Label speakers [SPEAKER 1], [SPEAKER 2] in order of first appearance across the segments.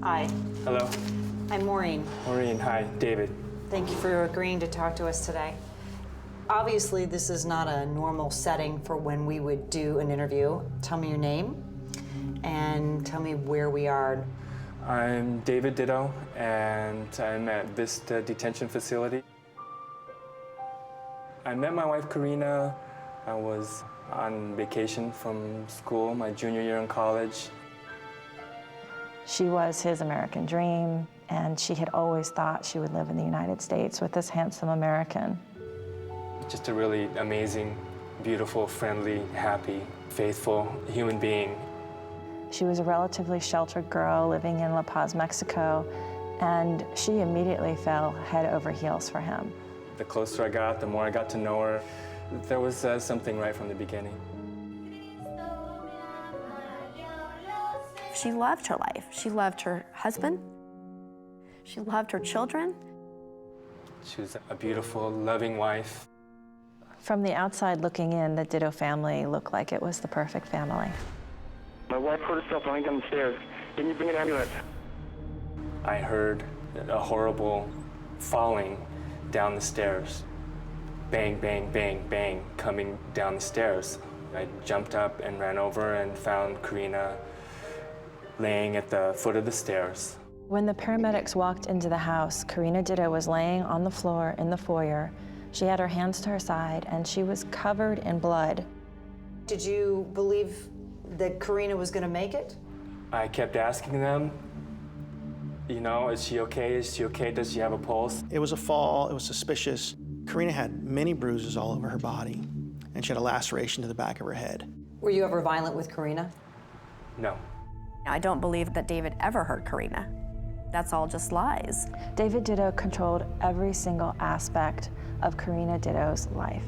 [SPEAKER 1] Hi,
[SPEAKER 2] Hello.
[SPEAKER 1] I'm Maureen.
[SPEAKER 2] Maureen, hi. David.
[SPEAKER 1] Thank you for agreeing to talk to us today. Obviously, this is not a normal setting for when we would do an interview. Tell me your name and tell me where we are.
[SPEAKER 2] I'm David Ditto, and I'm at Vista Detention Facility. I met my wife, Karina. I was on vacation from school, my junior year in college.
[SPEAKER 3] She was his American dream, and she had always thought she would live in the United States with this handsome American.
[SPEAKER 2] Just a really amazing, beautiful, friendly, happy, faithful human being.
[SPEAKER 3] She was a relatively sheltered girl living in La Paz, Mexico, and she immediately fell head over heels for him.
[SPEAKER 2] The closer I got, the more I got to know her. There was something right from the beginning.
[SPEAKER 4] She loved her life. She loved her husband. She loved her children.
[SPEAKER 2] She was a beautiful, loving wife.
[SPEAKER 3] From the outside looking in, the Ditto family looked like it was the perfect family.
[SPEAKER 5] My wife hurt herself running down the stairs. Can you bring an ambulance?
[SPEAKER 2] I heard a horrible falling down the stairs. Bang, bang, bang, bang, coming down the stairs. I jumped up and ran over and found Karina laying at the foot of the stairs.
[SPEAKER 3] When the paramedics walked into the house, Karina Ditto was laying on the floor in the foyer. She had her hands to her side, and she was covered in blood.
[SPEAKER 1] Did you believe that Karina was going to make it?
[SPEAKER 2] I kept asking them, you know, is she okay? Is she okay? Does she have a pulse?
[SPEAKER 6] It was a fall, it was suspicious. Karina had many bruises all over her body, and she had a laceration to the back of her head.
[SPEAKER 1] Were you ever violent with Karina?
[SPEAKER 2] No.
[SPEAKER 4] I don't believe that David ever hurt Karina. That's all just lies.
[SPEAKER 3] David Ditto controlled every single aspect of Karina Ditto's life.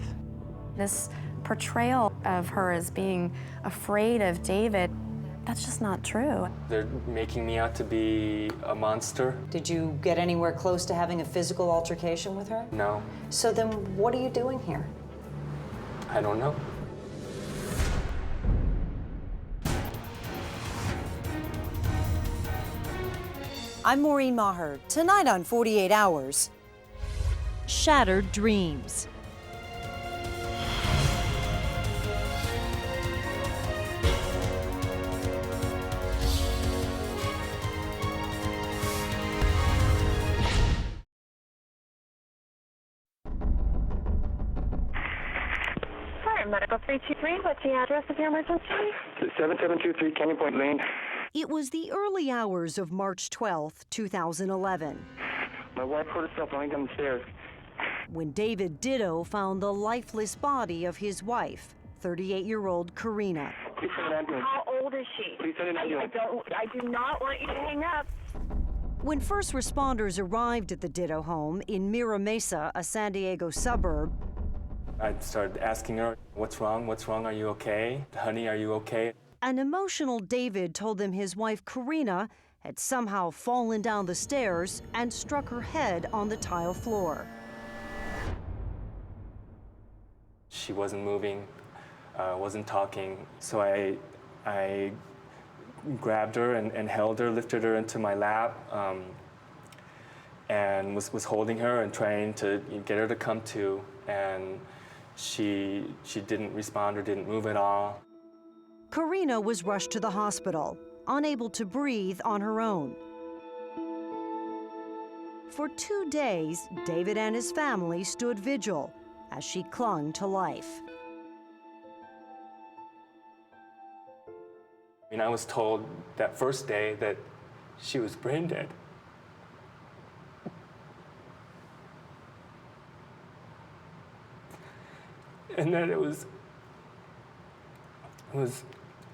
[SPEAKER 4] This portrayal of her as being afraid of David, that's just not true.
[SPEAKER 2] They're making me out to be a monster.
[SPEAKER 1] Did you get anywhere close to having a physical altercation with her?
[SPEAKER 2] No,
[SPEAKER 1] So then what are you doing here?
[SPEAKER 2] I don't know.
[SPEAKER 7] I'm Maureen Maher. Tonight on 48 Hours.
[SPEAKER 8] Shattered dreams.
[SPEAKER 9] Fire Medical 323, what's the address of your emergency?
[SPEAKER 5] 7723 Canyon Point Lane.
[SPEAKER 8] It was the early hours of March 12, 2011,
[SPEAKER 5] My wife hurt herself running down the stairs.
[SPEAKER 8] when David Ditto found the lifeless body of his wife, 38-year-old Karina.
[SPEAKER 5] Please send an ambulance.
[SPEAKER 9] How old is she?
[SPEAKER 5] Please send an ambulance.
[SPEAKER 9] I do not want you to hang up.
[SPEAKER 8] When first responders arrived at the Ditto home in Mira Mesa, a San Diego suburb,
[SPEAKER 2] I started asking her, what's wrong? What's wrong? Are you okay? Honey, are you okay?
[SPEAKER 8] an emotional David told them his wife Karina had somehow fallen down the stairs and struck her head on the tile floor.
[SPEAKER 2] She wasn't moving, wasn't talking, so I grabbed her and held her, lifted her into my lap, and was holding her and trying to get her to come to, and she didn't respond or didn't move at all.
[SPEAKER 8] Karina was rushed to the hospital, unable to breathe on her own. For 2 days, David and his family stood vigil as she clung to life.
[SPEAKER 2] I was told that first day that she was brain dead. And that it was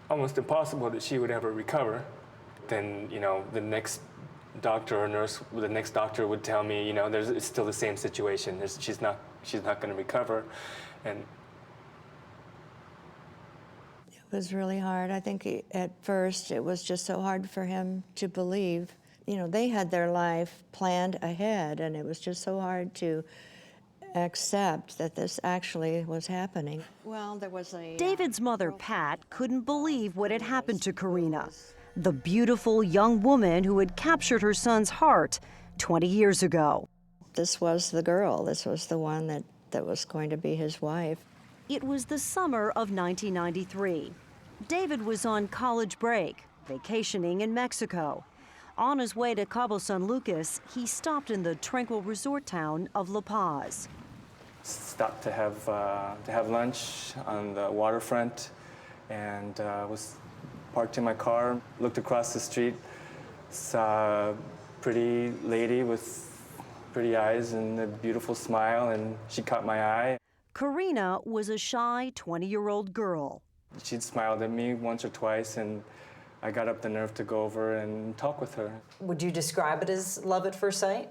[SPEAKER 2] almost impossible that she would ever recover. Then, the next doctor or nurse, the next doctor would tell me, it's still the same situation. She's not going to recover. And
[SPEAKER 10] it was really hard. I think at first it was just so hard for him to believe. They had their life planned ahead, and it was just so hard to accept that this actually was happening. Well, there was a...
[SPEAKER 8] David's mother, Pat, couldn't believe what had happened to Karina. the beautiful young woman who had captured her son's heart 20 years ago.
[SPEAKER 10] This was the girl. This was the one that was going to be his wife.
[SPEAKER 8] It was the summer of 1993. David was on college break, vacationing in Mexico. On his way to Cabo San Lucas, he stopped in the tranquil resort town of La Paz.
[SPEAKER 2] Stopped to have lunch on the waterfront, and was parked in my car, looked across the street, saw a pretty lady with pretty eyes and a beautiful smile, and she caught my eye.
[SPEAKER 8] Karina was a shy 20-year-old girl.
[SPEAKER 2] She'd smiled at me once or twice, and I got up the nerve to go over and talk with her.
[SPEAKER 1] Would you describe it as love at first sight?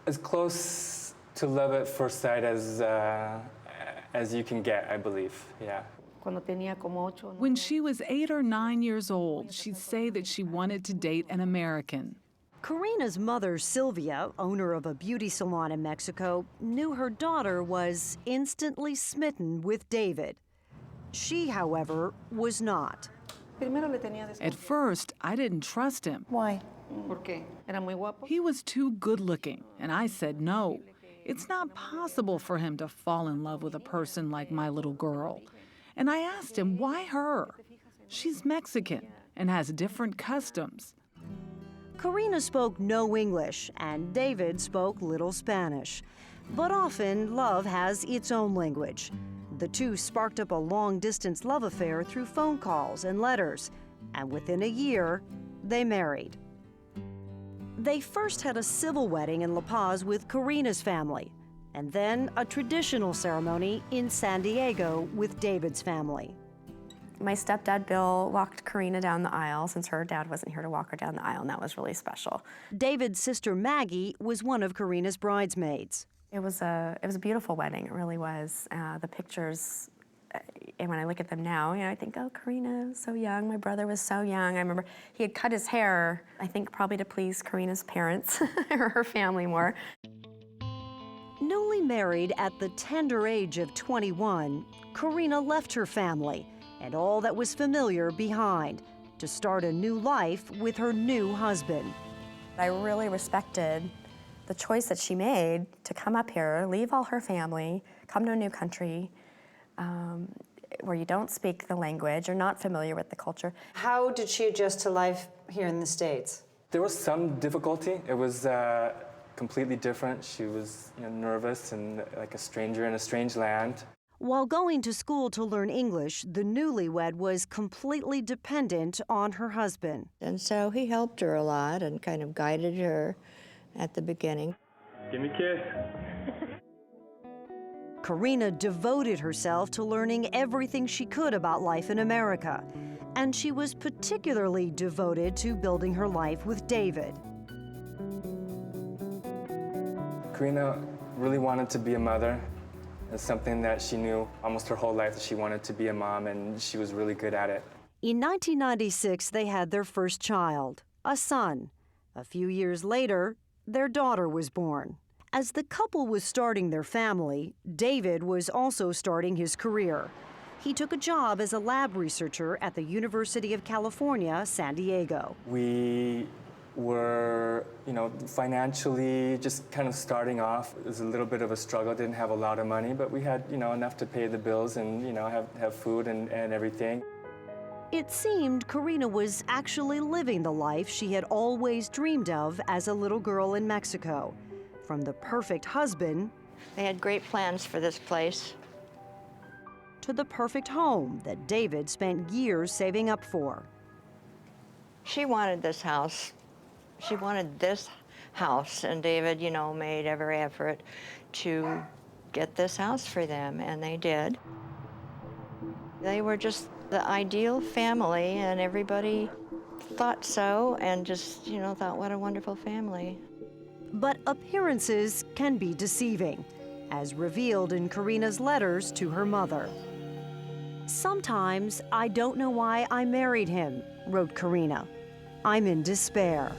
[SPEAKER 2] As close to love at first sight as you can get, I believe, yeah.
[SPEAKER 11] When she was 8 or 9 years old, she'd say that she wanted to date an American.
[SPEAKER 8] Karina's mother, Sylvia, owner of a beauty salon in Mexico, knew her daughter was instantly smitten with David. She, however, was not.
[SPEAKER 11] At first, I didn't trust him.
[SPEAKER 4] Why?
[SPEAKER 11] He was too good-looking, and I said no. It's not possible for him to fall in love with a person like my little girl. And I asked him, why her? She's Mexican and has different customs.
[SPEAKER 8] Karina spoke no English, and David spoke little Spanish. But often, love has its own language. The two sparked up a long-distance love affair through phone calls and letters, and within a year, they married. They first had a civil wedding in La Paz with Karina's family, and then a traditional ceremony in San Diego with David's family.
[SPEAKER 4] My stepdad, Bill, walked Karina down the aisle since her dad wasn't here to walk her down the aisle, and that was really special.
[SPEAKER 8] David's sister Maggie was one of Karina's bridesmaids.
[SPEAKER 4] It was a beautiful wedding, it really was. The pictures, and when I look at them now, I think, oh, Karina was so young, my brother was so young. I remember he had cut his hair, I think probably to please Karina's parents, or her family more.
[SPEAKER 8] Newly married at the tender age of 21, Karina left her family and all that was familiar behind to start a new life with her new husband.
[SPEAKER 4] I really respected the choice that she made to come up here, leave all her family, come to a new country where you don't speak the language, you're not familiar with the culture.
[SPEAKER 1] How did she adjust to life here in the States?
[SPEAKER 2] There was some difficulty. It was completely different. She was nervous and like a stranger in a strange land.
[SPEAKER 8] While going to school to learn English, the newlywed was completely dependent on her husband.
[SPEAKER 10] And so he helped her a lot and kind of guided her at the beginning.
[SPEAKER 5] Give me a kiss.
[SPEAKER 8] Karina devoted herself to learning everything she could about life in America, and she was particularly devoted to building her life with David.
[SPEAKER 2] Karina really wanted to be a mother. It's something that she knew almost her whole life, that she wanted to be a mom, and she was really good at it.
[SPEAKER 8] In 1996, they had their first child, a son. A few years later, their daughter was born. As the couple was starting their family, David was also starting his career. He took a job as a lab researcher at the University of California, San Diego.
[SPEAKER 2] We were, financially just kind of starting off. It was a little bit of a struggle, didn't have a lot of money, but we had, enough to pay the bills and, have food and everything.
[SPEAKER 8] It seemed Karina was actually living the life she had always dreamed of as a little girl in Mexico. From the perfect husband,
[SPEAKER 10] They had great plans for this place.
[SPEAKER 8] to the perfect home that David spent years saving up for.
[SPEAKER 10] She wanted this house. She wanted this house, and David, made every effort to get this house for them, and they did. They were just the ideal family, and everybody thought so, and just, thought, what a wonderful family.
[SPEAKER 8] But appearances can be deceiving, as revealed in Karina's letters to her mother. "Sometimes I don't know why I married him," wrote Karina. "I'm in despair."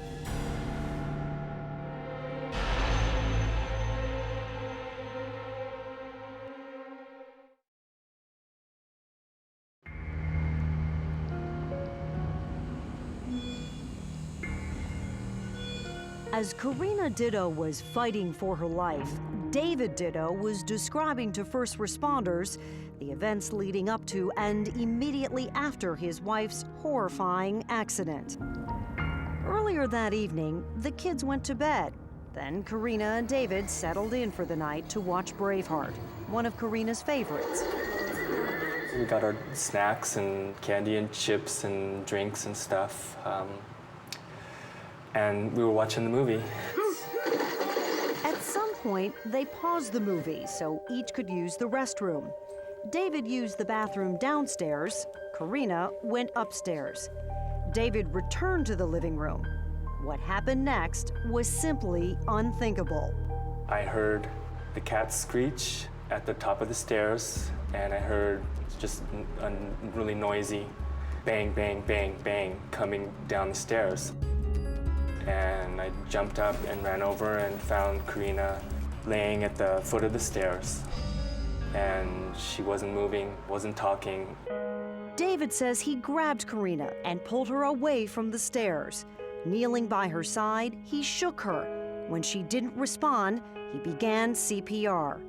[SPEAKER 8] As Karina Ditto was fighting for her life, David Ditto was describing to first responders the events leading up to and immediately after his wife's horrifying accident. Earlier that evening, the kids went to bed. Then Karina and David settled in for the night to watch Braveheart, one of Karina's favorites.
[SPEAKER 2] We got our snacks and candy and chips and drinks and stuff. And we were watching the movie.
[SPEAKER 8] At some point, they paused the movie so each could use the restroom. David used the bathroom downstairs. Karina went upstairs. David returned to the living room. What happened next was simply unthinkable.
[SPEAKER 2] I heard the cat screech at the top of the stairs, and I heard just a really noisy bang, bang, bang, bang coming down the stairs. And I jumped up and ran over and found Karina laying at the foot of the stairs. And she wasn't moving, wasn't talking.
[SPEAKER 8] David says he grabbed Karina and pulled her away from the stairs. Kneeling by her side, he shook her. When she didn't respond, he began CPR.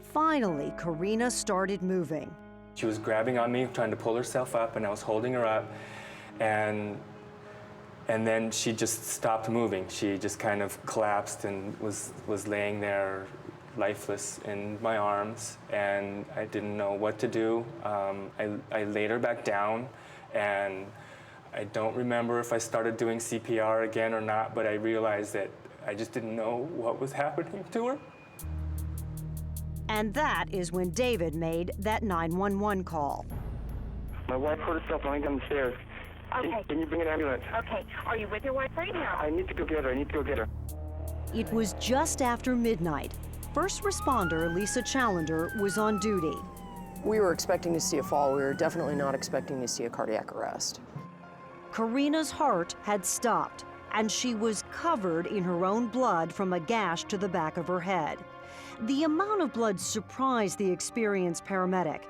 [SPEAKER 8] Finally, Karina started moving.
[SPEAKER 2] She was grabbing on me, trying to pull herself up, and I was holding her up. And then she just stopped moving. She just kind of collapsed and was laying there lifeless in my arms, and I didn't know what to do. I laid her back down, and I don't remember if I started doing CPR again or not, but I realized that I just didn't know what was happening to her.
[SPEAKER 8] And that is when David made that 911 call.
[SPEAKER 5] My wife hurt herself running down the stairs.
[SPEAKER 9] Okay.
[SPEAKER 5] Can you bring an ambulance?
[SPEAKER 9] Okay. Are you with your wife right now?
[SPEAKER 5] I need to go get her.
[SPEAKER 8] It was just after midnight. First responder Lisa Challender was on duty.
[SPEAKER 12] We were expecting to see a fall. We were definitely not expecting to see a cardiac arrest.
[SPEAKER 8] Karina's heart had stopped, and she was covered in her own blood from a gash to the back of her head. The amount of blood surprised the experienced paramedic,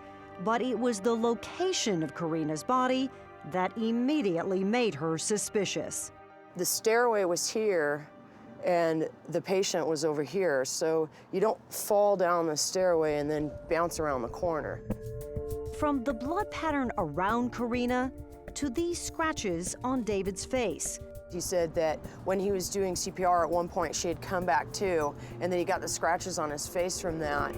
[SPEAKER 8] but it was the location of Karina's body that immediately made her suspicious.
[SPEAKER 12] The stairway was here, and the patient was over here, so you don't fall down the stairway and then bounce around the corner.
[SPEAKER 8] From the blood pattern around Karina to these scratches on David's face.
[SPEAKER 12] He said that when he was doing CPR at one point, she had come back too, and then he got the scratches on his face from that.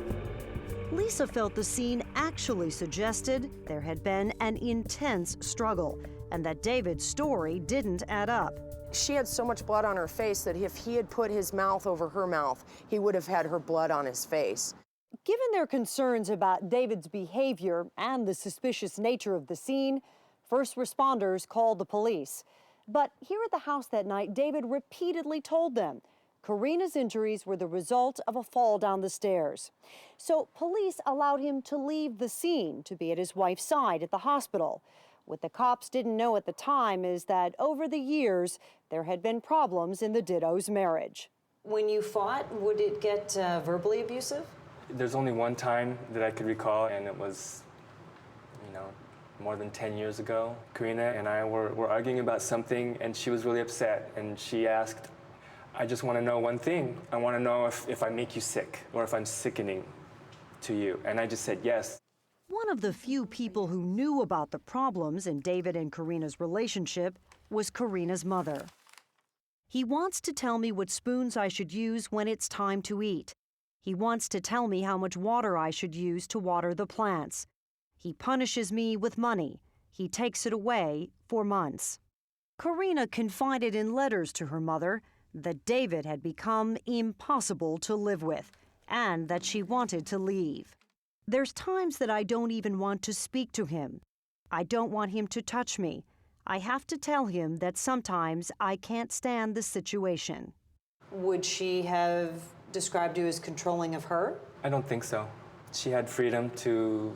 [SPEAKER 8] Lisa felt the scene actually suggested there had been an intense struggle, and that David's story didn't add up.
[SPEAKER 12] She had so much blood on her face that if he had put his mouth over her mouth, he would have had her blood on his face.
[SPEAKER 8] Given their concerns about David's behavior and the suspicious nature of the scene, first responders called the police. But here at the house that night, David repeatedly told them Karina's injuries were the result of a fall down the stairs. So police allowed him to leave the scene to be at his wife's side at the hospital. What the cops didn't know at the time is that over the years, there had been problems in the Ditto's marriage.
[SPEAKER 1] When you fought, would it get verbally abusive?
[SPEAKER 2] There's only one time that I could recall, and it was, more than 10 years ago. Karina and I were arguing about something, and she was really upset, and she asked, I just want to know one thing. I want to know if I make you sick, or if I'm sickening to you. And I just said yes.
[SPEAKER 8] One of the few people who knew about the problems in David and Karina's relationship was Karina's mother. He wants to tell me what spoons I should use when it's time to eat. He wants to tell me how much water I should use to water the plants. He punishes me with money. He takes it away for months. Karina confided in letters to her mother that David had become impossible to live with and that she wanted to leave. There's times that I don't even want to speak to him. I don't want him to touch me. I have to tell him that sometimes I can't stand the situation.
[SPEAKER 1] Would she have described you as controlling of her?
[SPEAKER 2] I don't think so. She had freedom to,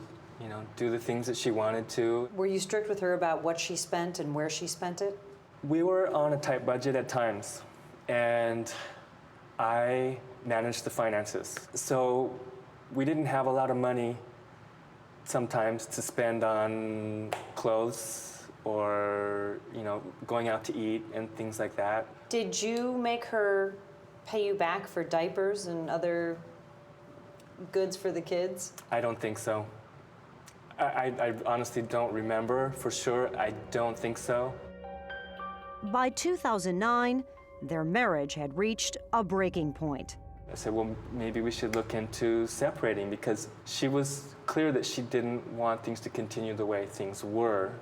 [SPEAKER 2] do the things that she wanted to.
[SPEAKER 1] Were you strict with her about what she spent and where she spent it?
[SPEAKER 2] We were on a tight budget at times, and I managed the finances. So we didn't have a lot of money sometimes to spend on clothes or, you know, going out to eat and things like that.
[SPEAKER 1] Did you make her pay you back for diapers and other goods for the kids?
[SPEAKER 2] I don't think so. I honestly don't remember for sure. I don't think so.
[SPEAKER 8] By 2009, their marriage had reached a breaking point.
[SPEAKER 2] I said, well, maybe we should look into separating, because she was clear that she didn't want things to continue the way things were.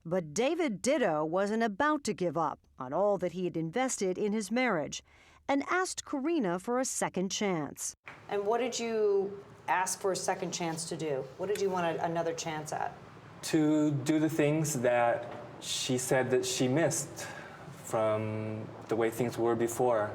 [SPEAKER 8] But David Ditto wasn't about to give up on all that he had invested in his marriage and asked Karina for a second chance.
[SPEAKER 1] And what did you ask for a second chance to do? What did you want another chance at?
[SPEAKER 2] To do the things that she said that she missed from the way things were before.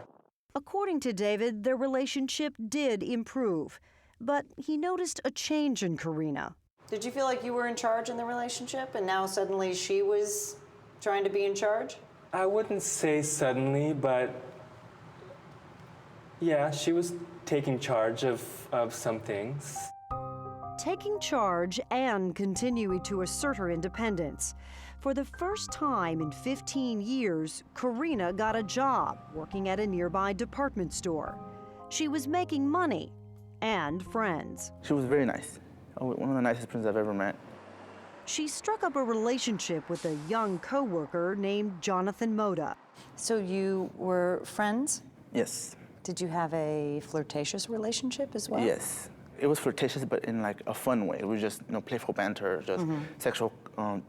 [SPEAKER 8] According to David, their relationship did improve, but he noticed a change in Karina.
[SPEAKER 1] Did you feel like you were in charge in the relationship and now suddenly she was trying to be in charge?
[SPEAKER 2] I wouldn't say suddenly, but yeah, she was taking charge of some things.
[SPEAKER 8] Taking charge and continuing to assert her independence. For the first time in 15 years, Karina got a job working at a nearby department store. She was making money and friends.
[SPEAKER 13] She was very nice. One of the nicest friends I've ever met.
[SPEAKER 8] She struck up a relationship with a young co-worker named Jonathan Moda.
[SPEAKER 1] So you were friends?
[SPEAKER 13] Yes.
[SPEAKER 1] Did you have a flirtatious relationship as well?
[SPEAKER 13] Yes. It was flirtatious, but in like a fun way. It was just, playful banter, just sexual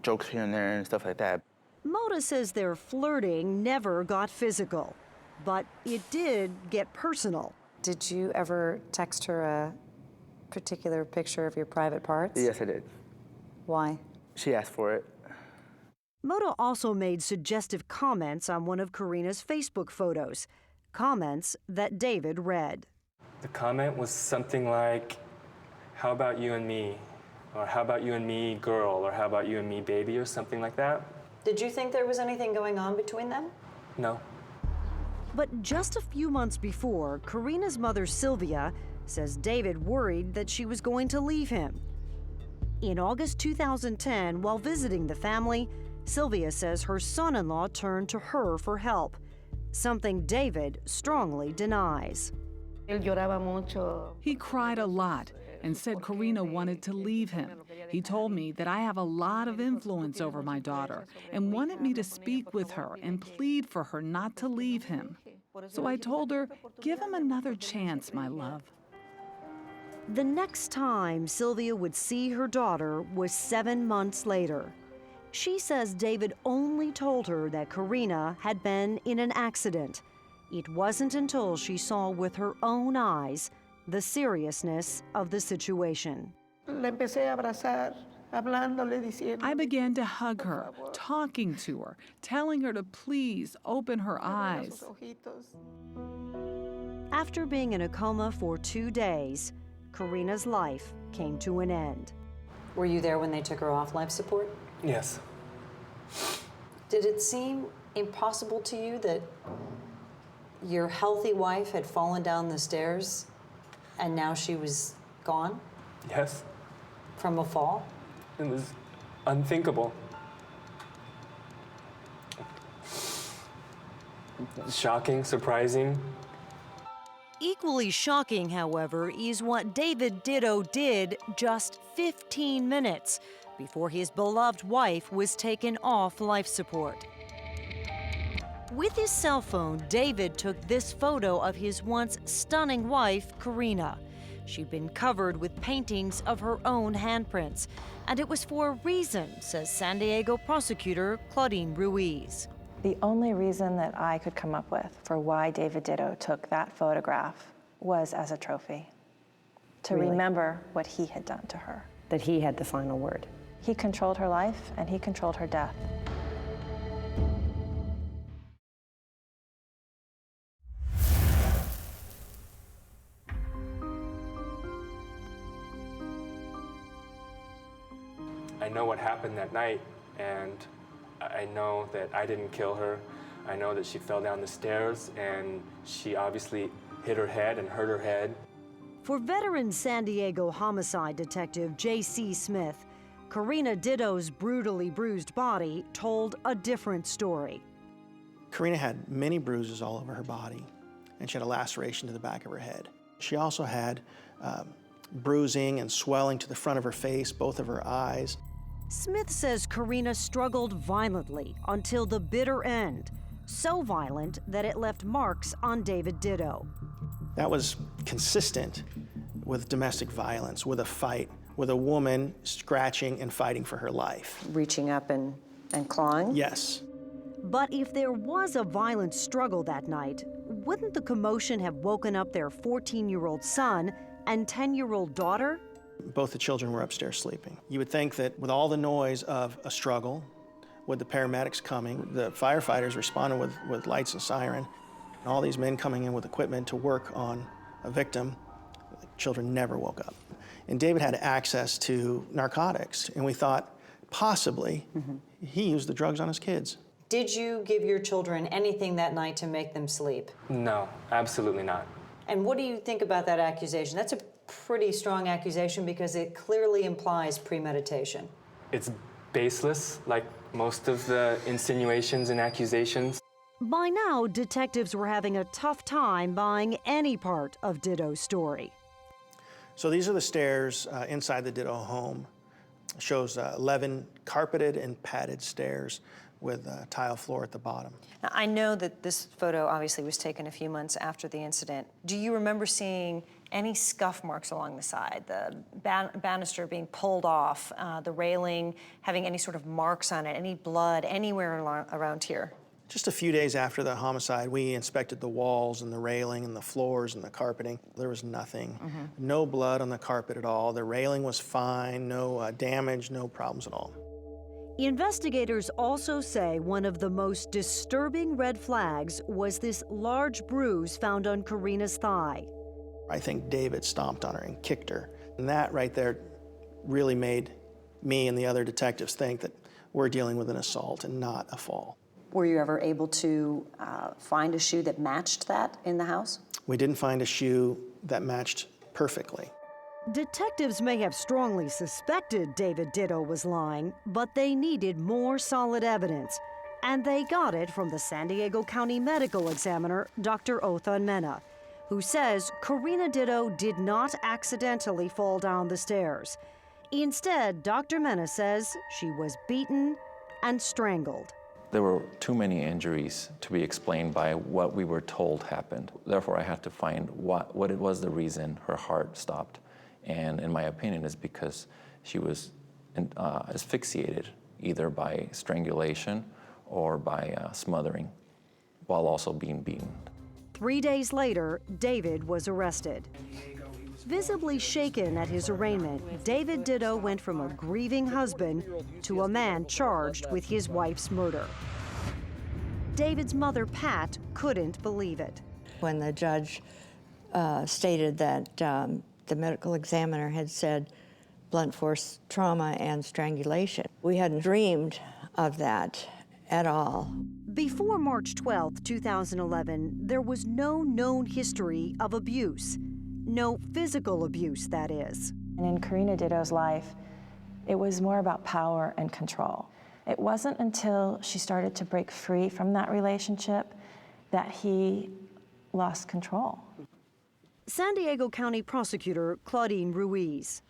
[SPEAKER 13] jokes here and there and stuff like that.
[SPEAKER 8] Moda says their flirting never got physical, but it did get personal.
[SPEAKER 1] Did you ever text her a particular picture of your private parts?
[SPEAKER 13] Yes, I did.
[SPEAKER 1] Why?
[SPEAKER 13] She asked for it.
[SPEAKER 8] Moda also made suggestive comments on one of Karina's Facebook photos, comments that David read.
[SPEAKER 2] The comment was something like, how about you and me? Or how about you and me, girl? Or how about you and me, baby? Or something like that.
[SPEAKER 1] Did you think there was anything going on between them?
[SPEAKER 2] No.
[SPEAKER 8] But just a few months before, Karina's mother, Sylvia, says David worried that she was going to leave him. In August 2010, while visiting the family, Sylvia says her son-in-law turned to her for help, something David strongly denies.
[SPEAKER 11] He cried a lot and said Karina wanted to leave him. He told me that I have a lot of influence over my daughter and wanted me to speak with her and plead for her not to leave him. So I told her, give him another chance, my love.
[SPEAKER 8] The next time Sylvia would see her daughter was 7 months later. She says David only told her that Karina had been in an accident. It wasn't until she saw with her own eyes the seriousness of the situation.
[SPEAKER 11] I began to hug her, talking to her, telling her to please open her eyes.
[SPEAKER 8] After being in a coma for 2 days, Karina's life came to an end.
[SPEAKER 1] Were you there when they took her off life support?
[SPEAKER 2] Yes.
[SPEAKER 1] Did it seem impossible to you that your healthy wife had fallen down the stairs and now she was gone?
[SPEAKER 2] Yes.
[SPEAKER 1] From a fall?
[SPEAKER 2] It was unthinkable. Shocking, surprising.
[SPEAKER 8] Equally shocking, however, is what David Ditto did just 15 minutes before his beloved wife was taken off life support. With his cell phone, David took this photo of his once stunning wife, Karina. She'd been covered with paintings of her own handprints, and it was for a reason, says San Diego prosecutor Claudine Ruiz.
[SPEAKER 3] The only reason that I could come up with for why David Ditto took that photograph was as a trophy, to remember what he had done to her.
[SPEAKER 12] That he had the final word.
[SPEAKER 3] He controlled her life and he controlled her death.
[SPEAKER 2] I know what happened that night, and I know that I didn't kill her. I know that she fell down the stairs, and she obviously hit her head and hurt her head.
[SPEAKER 8] For veteran San Diego homicide detective J.C. Smith, Karina Ditto's brutally bruised body told a different story.
[SPEAKER 6] Karina had many bruises all over her body, and she had a laceration to the back of her head. She also had bruising and swelling to the front of her face, both of her eyes.
[SPEAKER 8] Smith says Karina struggled violently until the bitter end, so violent that it left marks on David Ditto.
[SPEAKER 6] That was consistent with domestic violence, with a fight, with a woman scratching and fighting for her life.
[SPEAKER 7] Reaching up and clawing?
[SPEAKER 6] Yes.
[SPEAKER 8] But if there was a violent struggle that night, wouldn't the commotion have woken up their 14-year-old son and 10-year-old daughter?
[SPEAKER 6] Both the children were upstairs sleeping. You would think that with all the noise of a struggle, with the paramedics coming, the firefighters responding with lights and siren, and all these men coming in with equipment to work on a victim, the children never woke up. And David had access to narcotics, and we thought possibly he used the drugs on his kids.
[SPEAKER 1] Did you give your children anything that night to make them sleep?
[SPEAKER 2] No, absolutely not.
[SPEAKER 1] And what do you think about that accusation? That's a pretty strong accusation because it clearly implies premeditation.
[SPEAKER 2] It's baseless, like most of the insinuations and accusations.
[SPEAKER 8] By now, detectives were having a tough time buying any part of Ditto's story.
[SPEAKER 6] So these are the stairs inside the Ditto home. It shows 11 carpeted and padded stairs with a tile floor at the bottom.
[SPEAKER 7] Now, I know that this photo obviously was taken a few months after the incident. Do you remember seeing any scuff marks along the side, the banister being pulled off, the railing having any sort of marks on it, any blood anywhere around here?
[SPEAKER 6] Just a few days after the homicide, we inspected the walls and the railing and the floors and the carpeting. There was nothing. No blood on the carpet at all. The railing was fine, no damage, no problems at all.
[SPEAKER 8] Investigators also say one of the most disturbing red flags was this large bruise found on Karina's thigh.
[SPEAKER 6] I think David stomped on her and kicked her. And that right there really made me and the other detectives think that we're dealing with an assault and not a fall.
[SPEAKER 7] Were you ever able to find a shoe that matched that in the house?
[SPEAKER 6] We didn't find a shoe that matched perfectly.
[SPEAKER 8] Detectives may have strongly suspected David Ditto was lying, but they needed more solid evidence. And they got it from the San Diego County medical examiner, Dr. Othan Mena, who says Karina Ditto did not accidentally fall down the stairs. Instead, Dr. Mena says she was beaten and strangled.
[SPEAKER 14] There were too many injuries to be explained by what we were told happened. Therefore, I had to find what it was the reason her heart stopped. And in my opinion, it's because she was asphyxiated either by strangulation or by smothering while also being beaten.
[SPEAKER 8] 3 days later, David was arrested. Visibly shaken at his arraignment, David Ditto went from a grieving husband to a man charged with his wife's murder. David's mother, Pat, couldn't believe it.
[SPEAKER 10] When the judge stated that the medical examiner had said blunt force trauma and strangulation, we hadn't dreamed of that at all.
[SPEAKER 8] Before March 12, 2011, there was no known history of abuse. No physical abuse, that is.
[SPEAKER 3] And in Karina Ditto's life, it was more about power and control. It wasn't until she started to break free from that relationship that he lost control.
[SPEAKER 8] San Diego County Prosecutor Claudine Ruiz.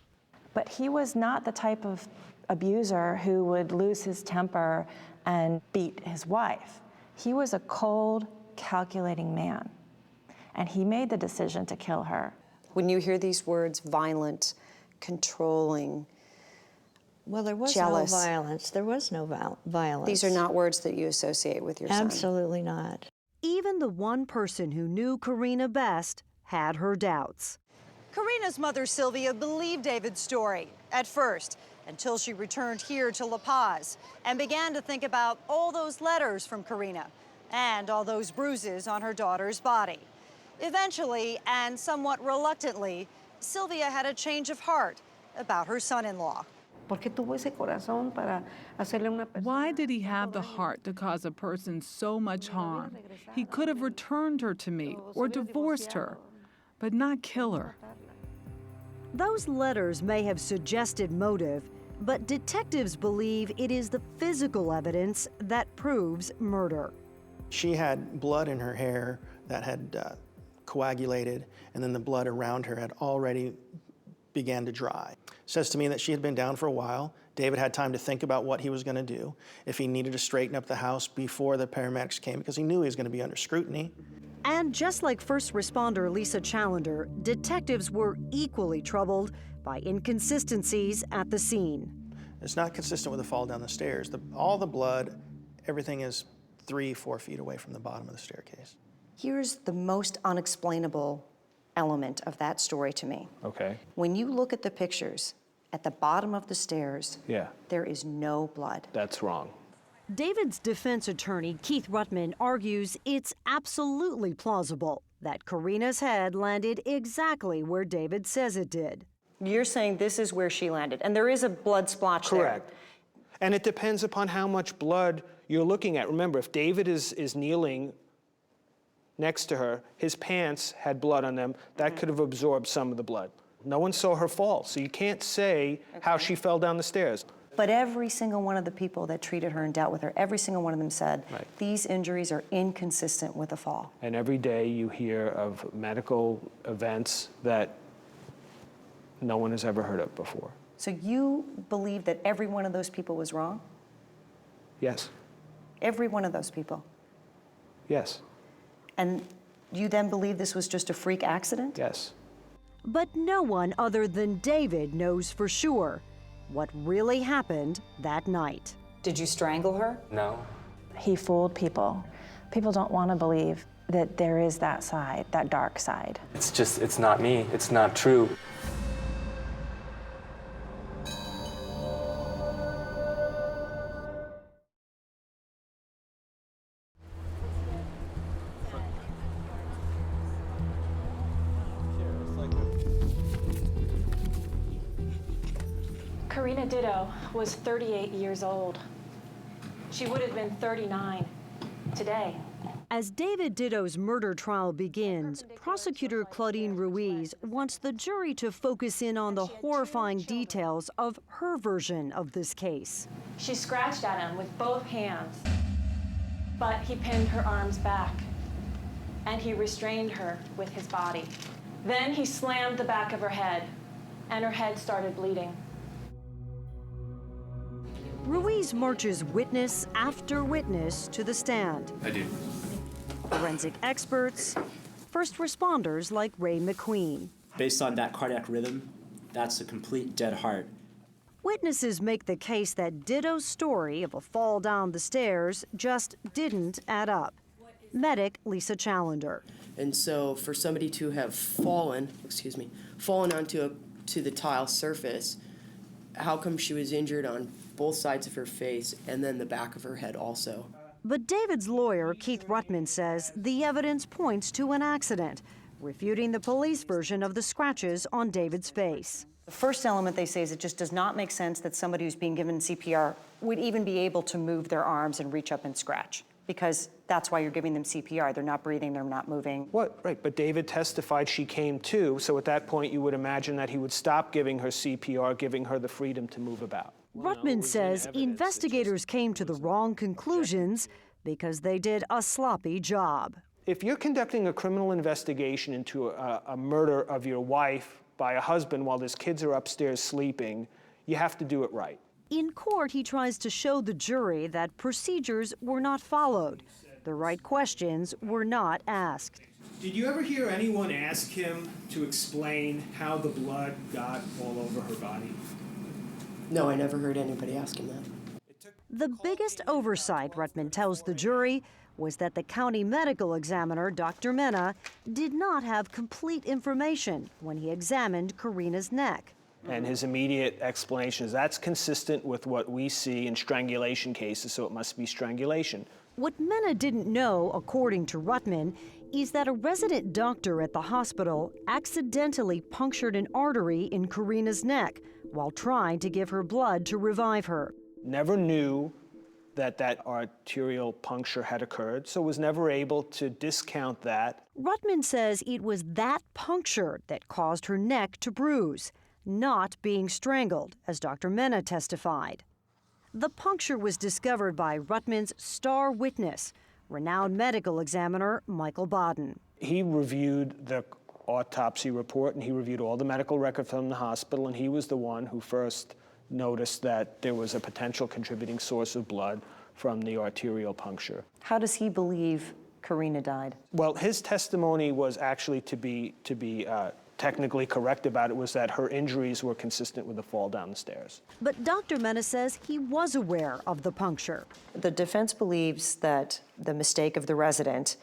[SPEAKER 3] But he was not the type of abuser who would lose his temper and beat his wife. He was a cold, calculating man, and he made the decision to kill her.
[SPEAKER 7] When you hear these words, violent, controlling,
[SPEAKER 10] well, there was
[SPEAKER 7] jealous,
[SPEAKER 10] no violence. There was no violence.
[SPEAKER 7] These are not words that you associate with your son.
[SPEAKER 10] Absolutely not.
[SPEAKER 8] Even the one person who knew Karina best had her doubts.
[SPEAKER 7] Karina's mother, Sylvia, believed David's story at first, until she returned here to La Paz and began to think about all those letters from Karina and all those bruises on her daughter's body. Eventually, and somewhat reluctantly, Sylvia had a change of heart about her son-in-law.
[SPEAKER 11] Why did he have the heart to cause a person so much harm? He could have returned her to me or divorced her, but not kill her.
[SPEAKER 8] Those letters may have suggested motive, But detectives believe it is the physical evidence that proves murder.
[SPEAKER 6] She had blood in her hair that had coagulated, and then the blood around her had already began to dry. Says to me that she had been down for a while. David had time to think about what he was going to do, if he needed to straighten up the house before the paramedics came, because he knew he was going to be under scrutiny.
[SPEAKER 8] And just like first responder Lisa Challenger, detectives were equally troubled by inconsistencies at the scene.
[SPEAKER 6] It's not consistent with a fall down the stairs. All the blood, everything is 3-4 feet away from the bottom of the staircase.
[SPEAKER 15] Here's the most unexplainable element of that story to me.
[SPEAKER 16] Okay.
[SPEAKER 15] When you look at the pictures at the bottom of the stairs,
[SPEAKER 16] Yeah.
[SPEAKER 15] there is no blood.
[SPEAKER 16] That's wrong.
[SPEAKER 8] David's defense attorney, Keith Ruttman, argues it's absolutely plausible that Karina's head landed exactly where David says it did.
[SPEAKER 15] You're saying this is where she landed, and there is a blood splotch there.
[SPEAKER 16] Correct. And it depends upon how much blood you're looking at. Remember, if David is kneeling next to her, his pants had blood on them, that could have absorbed some of the blood. No one saw her fall, so you can't say how she fell down the stairs.
[SPEAKER 15] But every single one of the people that treated her and dealt with her, every single one of them said, these injuries are inconsistent with a fall.
[SPEAKER 16] And every day you hear of medical events that no one has ever heard of before.
[SPEAKER 15] So you believe that every one of those people was wrong?
[SPEAKER 16] Yes.
[SPEAKER 15] Every one of those people?
[SPEAKER 16] Yes.
[SPEAKER 15] And you then believe this was just a freak accident?
[SPEAKER 16] Yes.
[SPEAKER 8] But no one other than David knows for sure what really happened that night.
[SPEAKER 1] Did you strangle her?
[SPEAKER 2] No.
[SPEAKER 3] He fooled people. People don't want to believe that there is that side, that dark side.
[SPEAKER 2] It's not me. It's not true.
[SPEAKER 3] Karina Ditto was 38 years old. She would have been 39 today.
[SPEAKER 8] As David Ditto's murder trial begins, prosecutor Claudine Ruiz wants the jury to focus in on the horrifying details of her version of this case.
[SPEAKER 3] She scratched at him with both hands, but he pinned her arms back, and he restrained her with his body. Then he slammed the back of her head, and her head started bleeding.
[SPEAKER 8] Ruiz marches witness after witness to the stand.
[SPEAKER 17] I do.
[SPEAKER 8] Forensic experts, first responders like Ray McQueen.
[SPEAKER 17] Based on that cardiac rhythm, that's a complete dead heart.
[SPEAKER 8] Witnesses make the case that Ditto's story of a fall down the stairs just didn't add up. Medic Lisa Challenger.
[SPEAKER 12] And so for somebody to have fallen onto the tile surface, how come she was injured on both sides of her face and then the back of her head also?
[SPEAKER 8] But David's lawyer, Keith Ruttman, says the evidence points to an accident, refuting the police version of the scratches on David's face.
[SPEAKER 15] The first element they say is it just does not make sense that somebody who's being given CPR would even be able to move their arms and reach up and scratch, because that's why you're giving them CPR. They're not breathing, they're not moving.
[SPEAKER 16] What? Right, but David testified she came to, so at that point you would imagine that he would stop giving her CPR, giving her the freedom to move about.
[SPEAKER 8] Ruttman says investigators came to the wrong conclusions because they did a sloppy job.
[SPEAKER 16] If you're conducting a criminal investigation into a murder of your wife by a husband while his kids are upstairs sleeping, you have to do it right.
[SPEAKER 8] In court, he tries to show the jury that procedures were not followed. The right questions were not asked.
[SPEAKER 16] Did you ever hear anyone ask him to explain how the blood got all over her body?
[SPEAKER 12] No, I never heard anybody ask him that.
[SPEAKER 8] The biggest oversight, Ruttman tells the jury, was that the county medical examiner, Dr. Mena, did not have complete information when he examined Karina's neck.
[SPEAKER 16] And his immediate explanation is that's consistent with what we see in strangulation cases, so it must be strangulation.
[SPEAKER 8] What Mena didn't know, according to Ruttman, is that a resident doctor at the hospital accidentally punctured an artery in Karina's neck while trying to give her blood to revive her.
[SPEAKER 16] Never knew that arterial puncture had occurred, so was never able to discount that.
[SPEAKER 8] Ruttman says it was that puncture that caused her neck to bruise, not being strangled, as Dr. Mena testified. The puncture was discovered by Ruttman's star witness, renowned medical examiner Michael Baden.
[SPEAKER 16] He reviewed the autopsy report and he reviewed all the medical records from the hospital, and he was the one who first noticed that there was a potential contributing source of blood from the arterial puncture.
[SPEAKER 15] How does he believe Karina died?
[SPEAKER 16] Well, his testimony was actually to be technically correct about it, was that her injuries were consistent with the fall down the stairs.
[SPEAKER 8] But Dr. Mena says he was aware of the puncture.
[SPEAKER 15] The defense believes that the mistake of the resident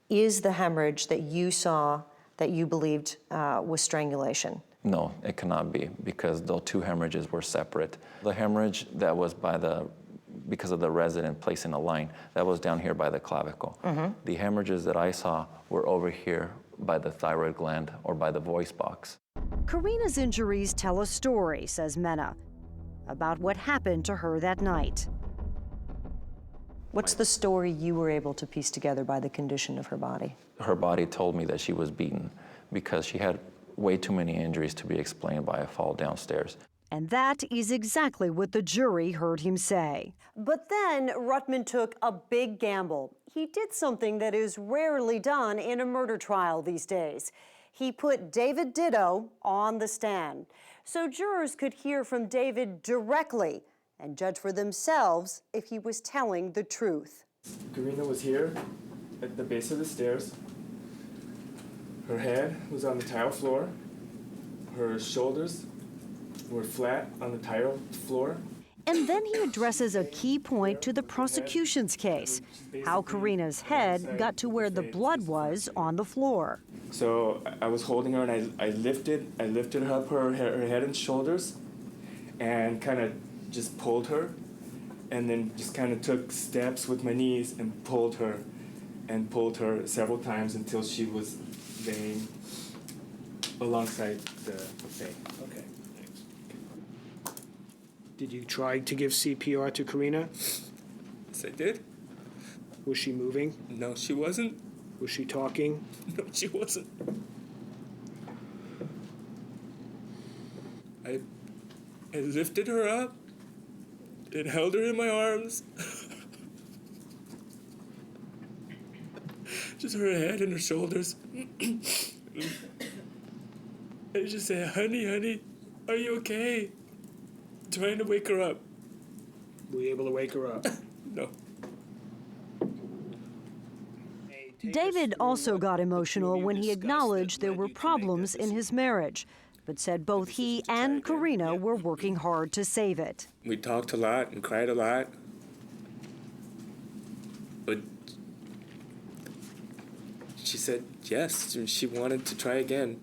[SPEAKER 15] is the hemorrhage that you saw that you believed was strangulation.
[SPEAKER 14] No, it cannot be, because those two hemorrhages were separate. The hemorrhage that was because of the resident placing a line, that was down here by the clavicle. The hemorrhages that I saw were over here by the thyroid gland or by the voice box.
[SPEAKER 8] Karina's injuries tell a story, says Mena, about what happened to her that night.
[SPEAKER 15] What's the story you were able to piece together by the condition of her body?
[SPEAKER 14] Her body told me that she was beaten because she had way too many injuries to be explained by a fall downstairs.
[SPEAKER 8] And that is exactly what the jury heard him say.
[SPEAKER 7] But then Ruttman took a big gamble. He did something that is rarely done in a murder trial these days. He put David Ditto on the stand so jurors could hear from David directly and judge for themselves if he was telling the truth.
[SPEAKER 2] Karina was here at the base of the stairs. Her head was on the tile floor. Her shoulders were flat on the tile floor.
[SPEAKER 8] And then he addresses a key point to the prosecution's case, how Karina's head got to where the blood was on the floor.
[SPEAKER 2] So I was holding her and I lifted up her head and shoulders and kind of just pulled her, and then just kind of took steps with my knees and pulled her several times until she was laying alongside the thing.
[SPEAKER 16] Okay, thanks. Did you try to give CPR to Karina?
[SPEAKER 2] Yes, I did.
[SPEAKER 16] Was she moving?
[SPEAKER 2] No, she wasn't.
[SPEAKER 16] Was she talking?
[SPEAKER 2] No, she wasn't. I lifted her up and held her in my arms. Just her head and her shoulders. I just said, honey, are you okay? Trying to wake her up.
[SPEAKER 16] Were you able to wake her up?
[SPEAKER 2] No.
[SPEAKER 8] David also got emotional when he acknowledged there were problems in his marriage, but said both he and Karina were working hard to save it.
[SPEAKER 2] We talked a lot and cried a lot. But she said yes, and she wanted to try again.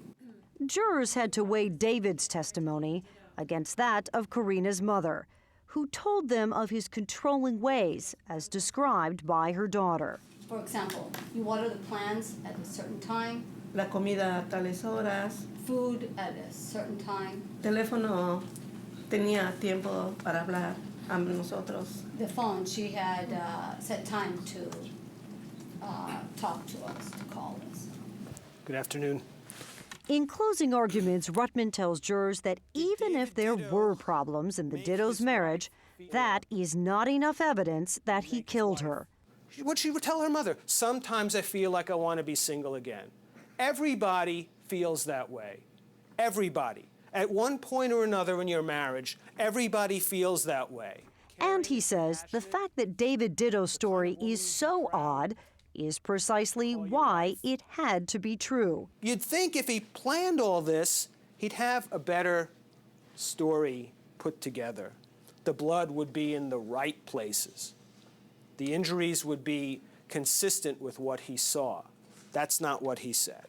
[SPEAKER 8] Jurors had to weigh David's testimony against that of Karina's mother, who told them of his controlling ways as described by her daughter.
[SPEAKER 18] For example, you water the plants at a certain time.
[SPEAKER 19] La comida a tales horas.
[SPEAKER 18] Food at a certain time.
[SPEAKER 19] Teléfono tenía tiempo para hablar a nosotros.
[SPEAKER 18] The phone, she had set time to talk to us, to call us.
[SPEAKER 16] Good afternoon.
[SPEAKER 8] In closing arguments, Ruttman tells jurors that even if there were problems in the Ditto's marriage, that is not enough evidence that he killed her.
[SPEAKER 16] What she would tell her mother, sometimes I feel like I want to be single again. Everybody feels that way. Everybody. At one point or another in your marriage, everybody feels that way.
[SPEAKER 8] And he says the fact that David Ditto's story is so odd is precisely why it had to be true.
[SPEAKER 16] You'd think if he planned all this, he'd have a better story put together. The blood would be in the right places. The injuries would be consistent with what he saw. That's not what he said.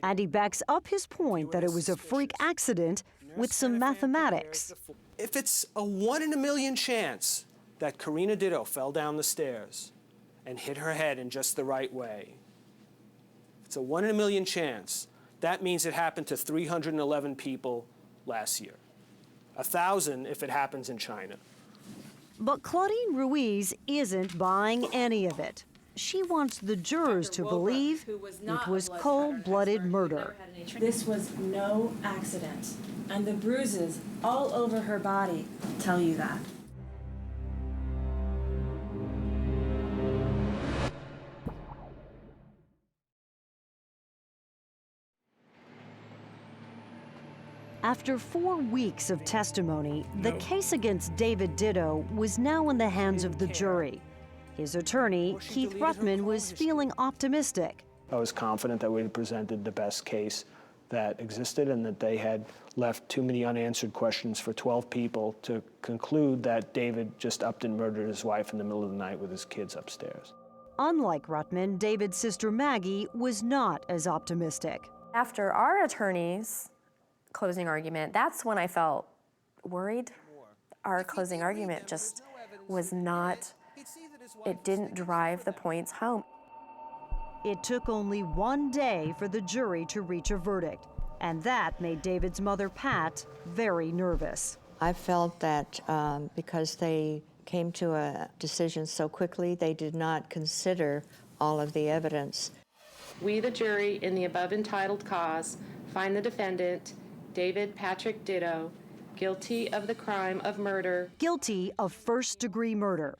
[SPEAKER 8] And he backs up his point that it was a freak accident with some mathematics.
[SPEAKER 16] If it's a 1 in a million chance that Karina Ditto fell down the stairs and hit her head in just the right way, it's a 1 in a million chance, that means it happened to 311 people last year. 1,000 if it happens in China.
[SPEAKER 8] But Claudine Ruiz isn't buying any of it. She wants the jurors to believe it was cold-blooded murder.
[SPEAKER 3] This was no accident. And the bruises all over her body tell you that.
[SPEAKER 8] After 4 weeks of testimony, the case against David Ditto was now in the hands of the jury. His attorney, Keith Ruttman, was feeling optimistic.
[SPEAKER 16] I was confident that we had presented the best case that existed and that they had left too many unanswered questions for 12 people to conclude that David just upped and murdered his wife in the middle of the night with his kids upstairs.
[SPEAKER 8] Unlike Ruttman, David's sister Maggie was not as optimistic.
[SPEAKER 4] After our attorney's closing argument, that's when I felt worried. Our closing argument just was not, it didn't drive the points home.
[SPEAKER 8] It took only 1 day for the jury to reach a verdict, and that made David's mother, Pat, very nervous.
[SPEAKER 10] I felt that because they came to a decision so quickly, they did not consider all of the evidence.
[SPEAKER 20] We, the jury, in the above entitled cause, find the defendant, David Patrick Ditto, guilty of the crime of murder.
[SPEAKER 8] Guilty of first-degree murder.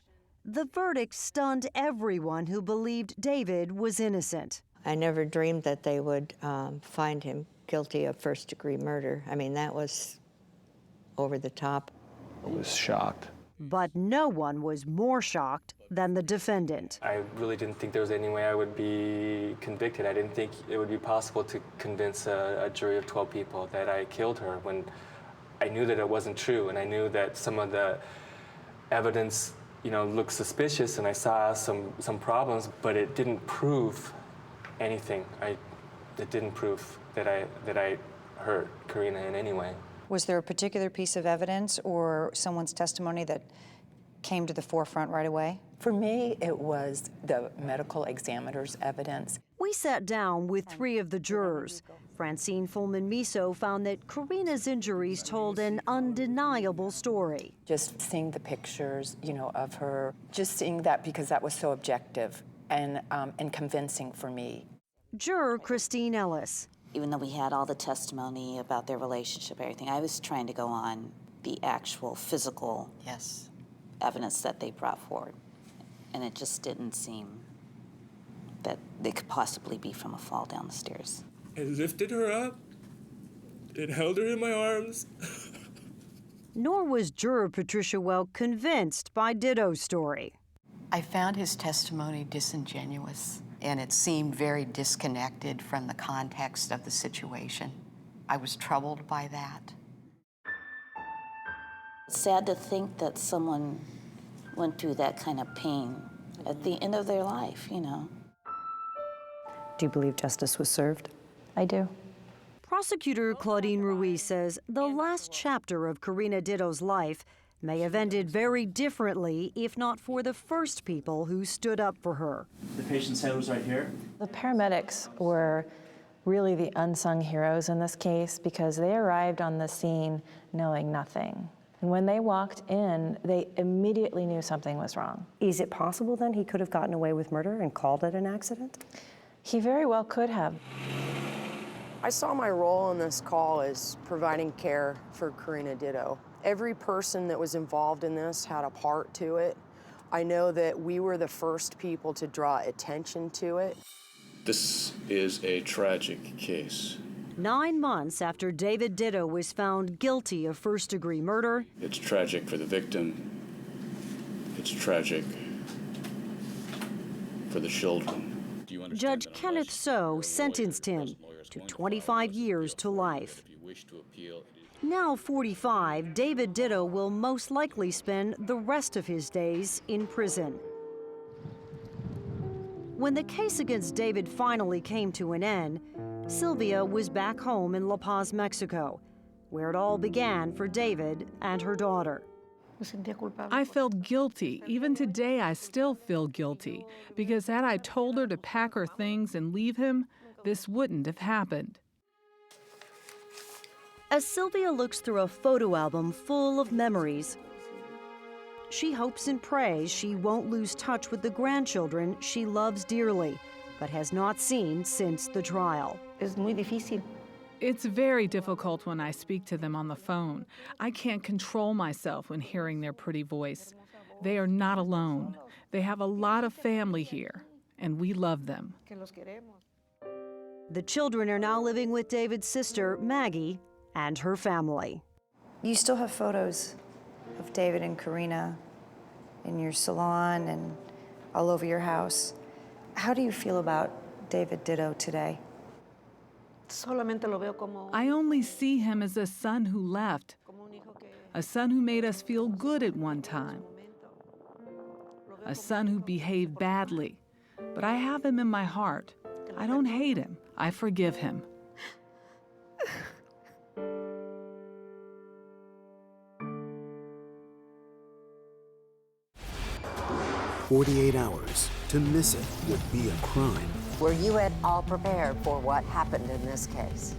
[SPEAKER 8] The verdict stunned everyone who believed David was innocent.
[SPEAKER 10] I never dreamed that they would find him guilty of first-degree murder. I mean, that was over the top.
[SPEAKER 16] I was shocked.
[SPEAKER 8] But no one was more shocked than the defendant.
[SPEAKER 2] I really didn't think there was any way I would be convicted. I didn't think it would be possible to convince a jury of 12 people that I killed her when I knew that it wasn't true, and I knew that some of the evidence, looked suspicious, and I saw some problems, but it didn't prove anything. It didn't prove that I hurt Karina in any way.
[SPEAKER 15] Was there a particular piece of evidence or someone's testimony that came to the forefront right away?
[SPEAKER 21] For me, it was the medical examiner's evidence.
[SPEAKER 8] We sat down with 3 of the jurors. Francine Fullman-Miso found that Karina's injuries told an undeniable story.
[SPEAKER 21] Just seeing the pictures, of her, just seeing that because that was so objective and convincing for me.
[SPEAKER 8] Juror Christine Ellis.
[SPEAKER 22] Even though we had all the testimony about their relationship, everything, I was trying to go on the actual physical evidence that they brought forward. And it just didn't seem that they could possibly be from a fall down the stairs.
[SPEAKER 2] I lifted her up and held her in my arms.
[SPEAKER 8] Nor was juror Patricia Welk convinced by Ditto's story.
[SPEAKER 23] I found his testimony disingenuous, and it seemed very disconnected from the context of the situation. I was troubled by that.
[SPEAKER 22] It's sad to think that someone went through that kind of pain at the end of their life,
[SPEAKER 15] Do you believe justice was served?
[SPEAKER 3] I do.
[SPEAKER 8] Prosecutor Claudine Ruiz says the last chapter of Karina Ditto's life may have ended very differently if not for the first people who stood up for her.
[SPEAKER 17] The patient's head was right here.
[SPEAKER 3] The paramedics were really the unsung heroes in this case because they arrived on the scene knowing nothing. And when they walked in, they immediately knew something was wrong.
[SPEAKER 15] Is it possible then he could have gotten away with murder and called it an accident?
[SPEAKER 3] He very well could have.
[SPEAKER 12] I saw my role in this call as providing care for Karina Ditto. Every person that was involved in this had a part to it. I know that we were the first people to draw attention to it.
[SPEAKER 24] This is a tragic case.
[SPEAKER 8] 9 months after David Ditto was found guilty of first-degree murder,
[SPEAKER 24] It's tragic for the victim. It's tragic for the children.
[SPEAKER 8] Judge Kenneth So sentenced him to 25 years to life. Now 45, David Ditto will most likely spend the rest of his days in prison. When the case against David finally came to an end, Sylvia was back home in La Paz, Mexico, where it all began for David and her daughter.
[SPEAKER 11] I felt guilty. Even today, I still feel guilty, because had I told her to pack her things and leave him, this wouldn't have happened.
[SPEAKER 8] As Sylvia looks through a photo album full of memories, she hopes and prays she won't lose touch with the grandchildren she loves dearly, but has not seen since the trial.
[SPEAKER 19] Es muy difícil
[SPEAKER 11] It's very difficult when I speak to them on the phone. I can't control myself when hearing their pretty voice. They are not alone. They have a lot of family here, and we love them.
[SPEAKER 8] The children are now living with David's sister, Maggie, and her family.
[SPEAKER 1] You still have photos of David and Karina in your salon and all over your house. How do you feel about David Ditto today?
[SPEAKER 11] I only see him as a son who left, a son who made us feel good at one time, a son who behaved badly, but I have him in my heart. I don't hate him. I forgive him.
[SPEAKER 5] 48 hours to miss it would be a crime.
[SPEAKER 6] Were you at all prepared for what happened in this case?